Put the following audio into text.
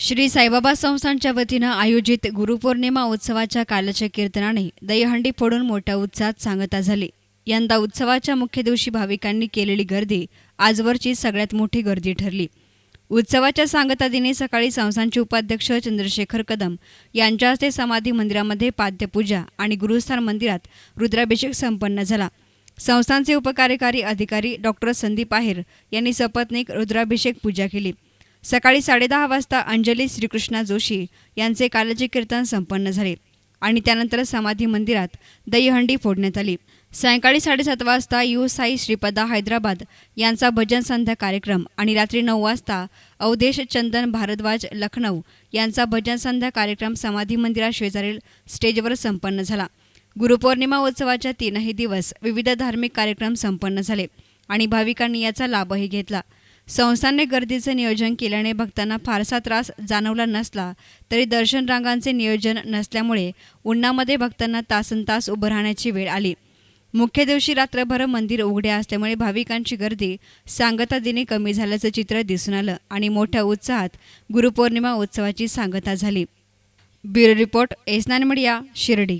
श्री साईबाबा संस्थानच्या वतीनं आयोजित गुरुपौर्णिमा उत्सवाच्या कालच्या कीर्तनाने दहीहंडी फोडून मोठ्या उत्साहात सांगता झाली। यंदा उत्सवाच्या मुख्य दिवशी भाविकांनी केलेली गर्दी आजवरची सगळ्यात मोठी गर्दी ठरली। उत्सवाच्या सांगता दिनी सकाळी संस्थानचे उपाध्यक्ष चंद्रशेखर कदम यांच्या हस्ते समाधी मंदिरामध्ये पाद्यपूजा आणि गुरुस्थान मंदिरात रुद्राभिषेक संपन्न झाला। संस्थानचे उपकार्यकारी अधिकारी डॉक्टर संदीप आहेर यांनी सपत्नीक रुद्राभिषेक पूजा केली। सकाळी 10:30 वाजता अंजली श्रीकृष्णा जोशी यांचे कालचे कीर्तन संपन्न झाले आणि त्यानंतर समाधी मंदिरात दहीहंडी फोडण्यात आली। सायंकाळी 7:30 वाजता यू साई श्रीपदा हैदराबाद यांचा भजन संध्या कार्यक्रम आणि रात्री 9 वाजता अवधेश चंदन भारद्वाज लखनौ यांचा भजन संध्या कार्यक्रम समाधी मंदिरात शेजारील स्टेजवर संपन्न झाला। गुरुपौर्णिमा उत्सवाच्या 3ही दिवस विविध धार्मिक कार्यक्रम संपन्न झाले आणि भाविकांनी याचा लाभही घेतला। संस्थानने गर्दीचे नियोजन केल्याने भक्तांना फारसा त्रास जाणवला नसला तरी दर्शन रांगांचे नियोजन नसल्यामुळे उन्हामध्ये भक्तांना तासनतास उभं राहण्याची वेळ आली। मुख्य दिवशी रात्रभर मंदिर उघडे असल्यामुळे भाविकांची गर्दी सांगता दिनी कमी झाल्याचं चित्र दिसून आलं आणि मोठ्या उत्साहात गुरुपौर्णिमा उत्सवाची सांगता झाली। Bureau report S9 media Shirdi.